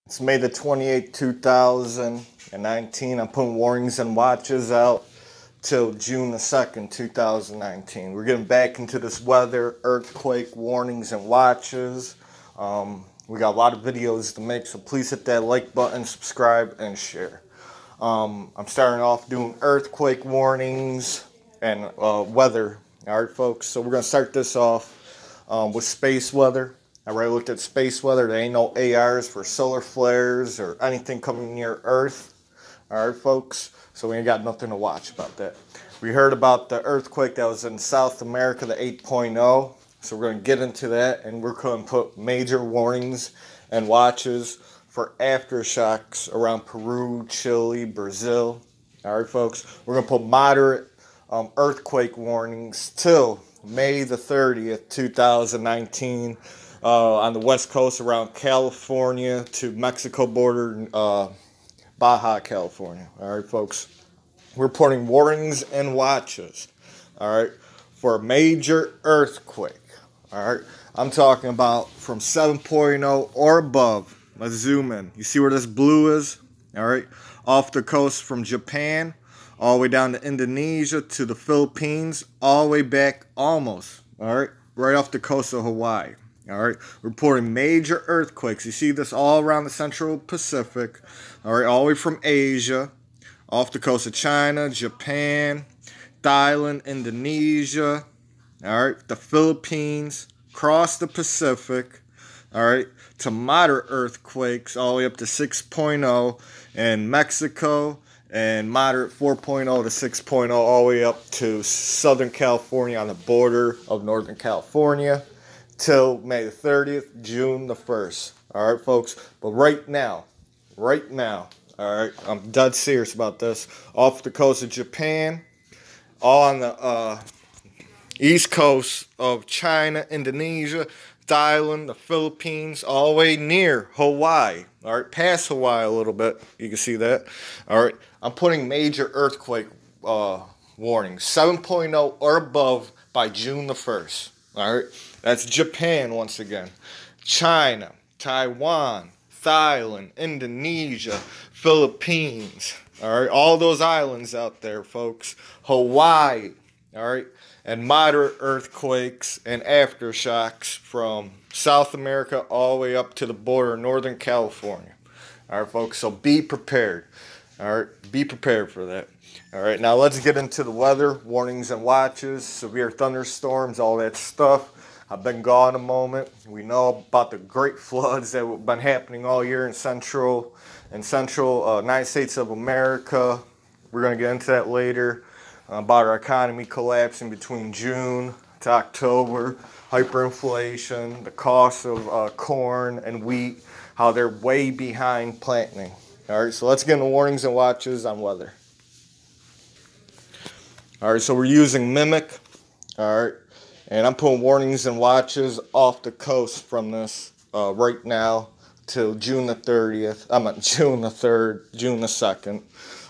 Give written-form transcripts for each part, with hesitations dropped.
It's May the 28th, 2019. I'm putting warnings and watches out till June the 2nd, 2019. We're getting back into this weather, earthquake warnings and watches. We got a lot of videos to make, so please hit that like button, subscribe, and share. I'm starting off doing earthquake warnings and weather. All right, folks, so we're going to start this off with space weather. I already looked at space weather. There ain't no ARs for solar flares or anything coming near Earth. All right, folks. So we ain't got nothing to watch about that. We heard about the earthquake that was in South America, the 8.0. So we're going to get into that, and we're going to put major warnings and watches for aftershocks around Peru, Chile, Brazil. All right, folks. We're going to put moderate earthquake warnings till May the 30th, 2019. On the west coast around California to Mexico border, Baja California. All right, folks. We're putting warnings and watches, all right, for a major earthquake. All right, I'm talking about from 7.0 or above. Let's zoom in. You see where this blue is? All right, off the coast from Japan all the way down to Indonesia to the Philippines, all the way back almost, all right, right off the coast of Hawaii. All right, reporting major earthquakes. You see this all around the Central Pacific. All right, all the way from Asia, off the coast of China, Japan, Thailand, Indonesia. All right, the Philippines, across the Pacific. All right, to moderate earthquakes all the way up to 6.0 in Mexico, and moderate 4.0 to 6.0 all the way up to Southern California on the border of Northern California. Till May the 30th, June the 1st. All right, folks. But right now, all right, I'm dead serious about this. Off the coast of Japan, all on the east coast of China, Indonesia, Thailand, the Philippines, all the way near Hawaii. All right, past Hawaii a little bit. You can see that. All right, I'm putting major earthquake warnings, 7.0 or above by June the 1st. All right, that's Japan once again. China, Taiwan, Thailand, Indonesia, Philippines. All right, all those islands out there, folks. Hawaii. All right, and moderate earthquakes and aftershocks from South America all the way up to the border of Northern California. All right, folks, so be prepared. All right, be prepared for that. All right, now let's get into the weather, warnings and watches, severe thunderstorms, all that stuff. I've been gone a moment. We know about the great floods that have been happening all year in central United States of America. We're going to get into that later, about our economy collapsing between June to October, hyperinflation, the cost of corn and wheat, how they're way behind planting. All right, so let's get into warnings and watches on weather. All right, so we're using Mimic. All right, and I'm putting warnings and watches off the coast from this right now till June the 30th. I'm at June the 3rd, June the 2nd.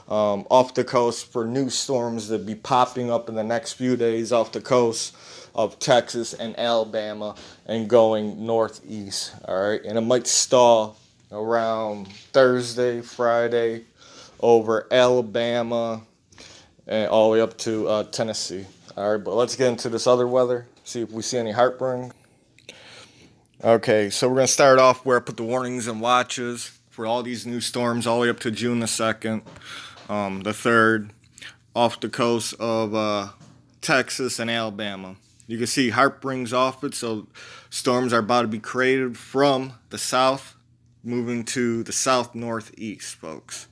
Off the coast for new storms that be popping up in the next few days off the coast of Texas and Alabama and going northeast. All right, and it might stall around Thursday, Friday over Alabama and all the way up to Tennessee. All right, but let's get into this other weather, see if we see any heartburn. Okay, so we're going to start off where I put the warnings and watches for all these new storms all the way up to June the 2nd, the 3rd, off the coast of Texas and Alabama. You can see heartburns off it, so storms are about to be created from the south, moving to the south-northeast, folks.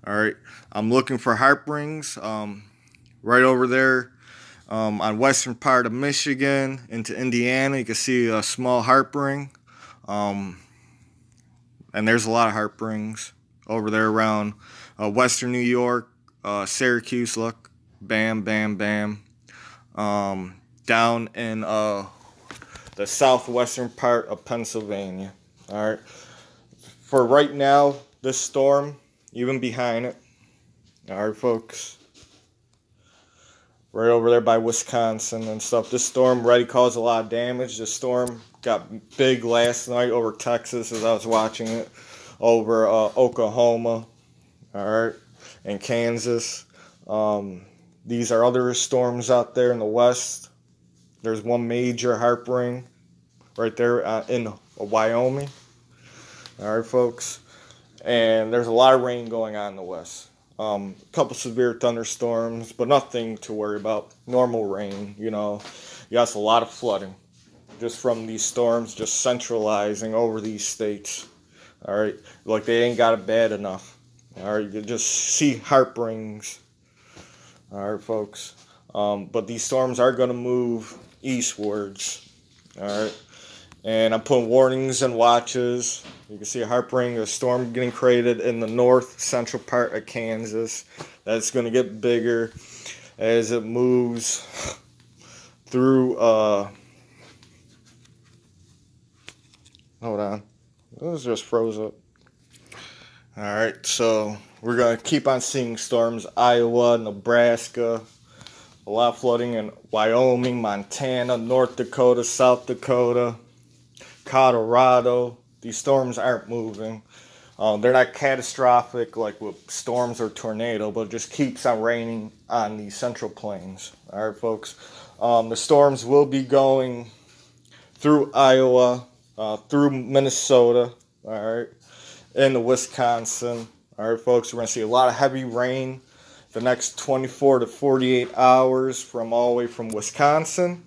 All right, I'm looking for heartburns right over there on western part of Michigan into Indiana. You can see a small heartburn, and there's a lot of heartburns over there around western New York, Syracuse. Look, bam, bam, bam. Down in the southwestern part of Pennsylvania. All right, for right now, this storm, even behind it, all right, folks, right over there by Wisconsin and stuff. This storm already caused a lot of damage. This storm got big last night over Texas as I was watching it. over Oklahoma, all right, and Kansas. These are other storms out there in the west. There's one major HAARP ring right there in Wyoming. All right, folks. And there's a lot of rain going on in the west. A couple severe thunderstorms, but nothing to worry about. Normal rain, you know. Yes, a lot of flooding just from these storms just centralizing over these states. All right, like they ain't got it bad enough. All right, you just see HAARP rings. All right, folks. But these storms are going to move eastwards. All right, and I'm putting warnings and watches. You can see a HAARP ring, a storm getting created in the north central part of Kansas. That's going to get bigger as it moves through. Hold on, it was just froze up. All right, so we're going to keep on seeing storms. Iowa, Nebraska, a lot of flooding in Wyoming, Montana, North Dakota, South Dakota, Colorado. These storms aren't moving. They're not catastrophic like with storms or tornado, but it just keeps on raining on the central plains. All right, folks. The storms will be going through Iowa, through Minnesota, all right, into Wisconsin. All right, folks, we're going to see a lot of heavy rain the next 24 to 48 hours from all the way from Wisconsin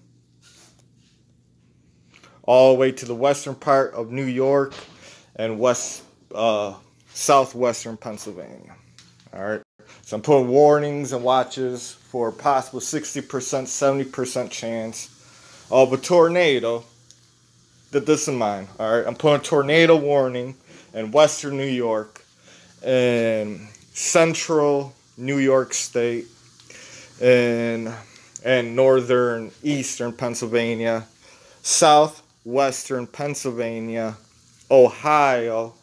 all the way to the western part of New York and southwestern Pennsylvania. All right, so I'm putting warnings and watches for a possible 60%, 70% chance of a tornado. Get this in mind. All right, I'm putting a tornado warning in western New York and central New York State and northern eastern Pennsylvania, southwestern Pennsylvania, Ohio,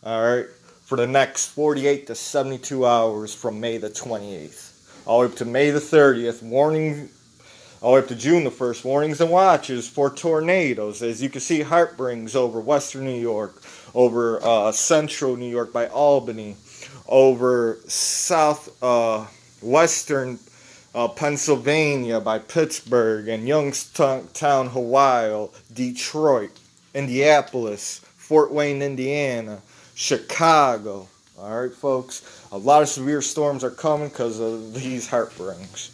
all right, for the next 48 to 72 hours from May the 28th all the way up to May the 30th. Warning, all the way up to June the 1st, warnings and watches for tornadoes. As you can see, HAARP rings over western New York, over central New York by Albany, over southwestern Pennsylvania by Pittsburgh and Youngstown, Ohio, Detroit, Indianapolis, Fort Wayne, Indiana, Chicago. All right, folks. A lot of severe storms are coming because of these HAARP rings.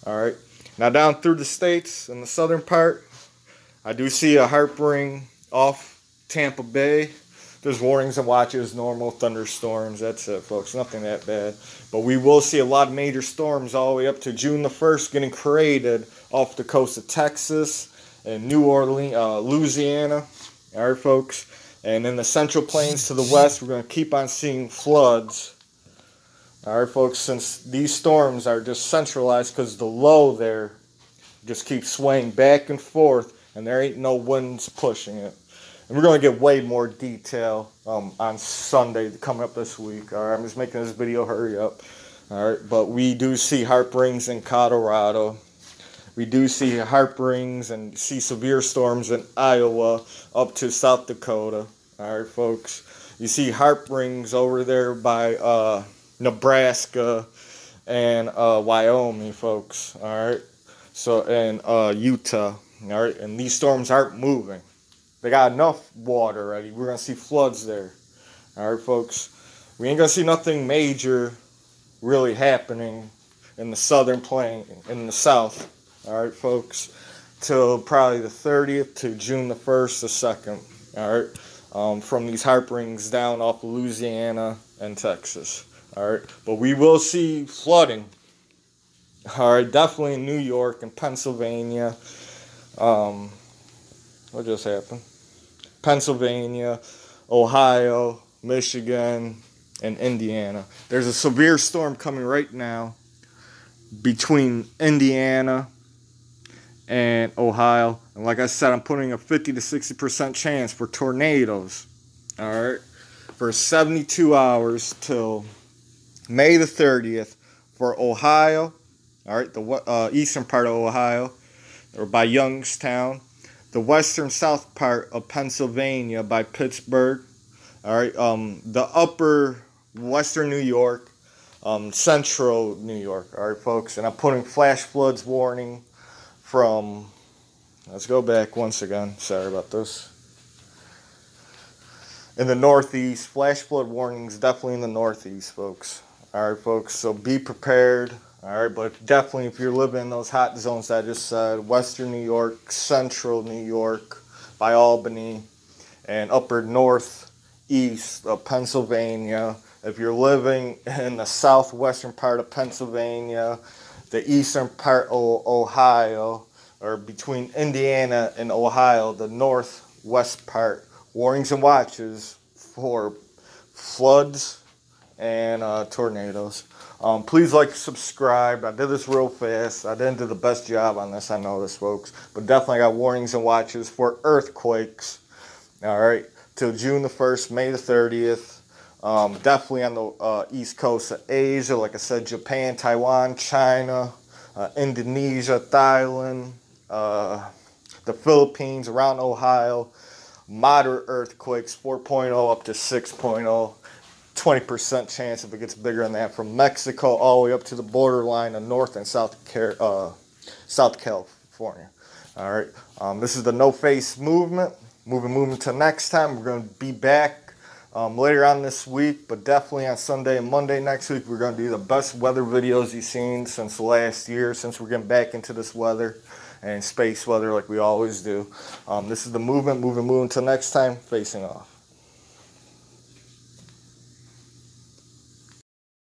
All right. Now down through the states in the southern part, I do see a HAARP ring off Tampa Bay. There's warnings and watches, normal thunderstorms. That's it, folks. Nothing that bad. But we will see a lot of major storms all the way up to June the 1st getting created off the coast of Texas and New Orleans, Louisiana. All right, folks. And in the central plains to the west, we're going to keep on seeing floods. All right, folks, since these storms are just centralized because the low there just keeps swaying back and forth, and there ain't no winds pushing it. And we're going to get way more detail on Sunday coming up this week. All right, I'm just making this video hurry up. All right, but we do see HAARP rings in Colorado. We do see HAARP rings and see severe storms in Iowa up to South Dakota. All right, folks. You see HAARP rings over there by Nebraska and Wyoming, folks. All right. So, and Utah. All right. And these storms aren't moving. They got enough water already. We're going to see floods there. All right, folks. We ain't going to see nothing major really happening in the southern plain, in the south. All right, folks. Till probably the 30th to June the 1st, the 2nd. All right. From these HAARP rings down off Louisiana and Texas. All right. But we will see flooding. All right. Definitely in New York and Pennsylvania. What just happened? Pennsylvania, Ohio, Michigan, and Indiana. There's a severe storm coming right now between Indiana and Ohio. And like I said, I'm putting a 50 to 60% chance for tornadoes. All right. For 72 hours till May the 30th for Ohio. All right. The eastern part of Ohio, or by Youngstown. The western south part of Pennsylvania by Pittsburgh, All right, the upper western New York, central New York. All right, folks, and I'm putting flash floods warning from. Let's go back once again. Sorry about this. In the Northeast, flash flood warnings definitely in the Northeast, folks. All right, folks. So be prepared. All right, but definitely if you're living in those hot zones that I just said, Western New York, Central New York, by Albany, and upper northeast of Pennsylvania. If you're living in the southwestern part of Pennsylvania, the eastern part of Ohio, or between Indiana and Ohio, the northwest part, warnings and watches for floods and tornadoes. Please like, subscribe. I did this real fast. I didn't do the best job on this, I know this, folks. But definitely got warnings and watches for earthquakes. All right, till June the 1st, May the 30th. Definitely on the east coast of Asia. Like I said, Japan, Taiwan, China, Indonesia, Thailand, the Philippines, around Ohio. Moderate earthquakes, 4.0 up to 6.0. 20% chance if it gets bigger than that, from Mexico all the way up to the borderline of North and South California. All right, this is the No Face movement. Moving to next time. We're going to be back later on this week, but definitely on Sunday and Monday next week, we're going to do the best weather videos you've seen since last year, since we're getting back into this weather and space weather like we always do. This is the movement. Moving till next time. Facing off.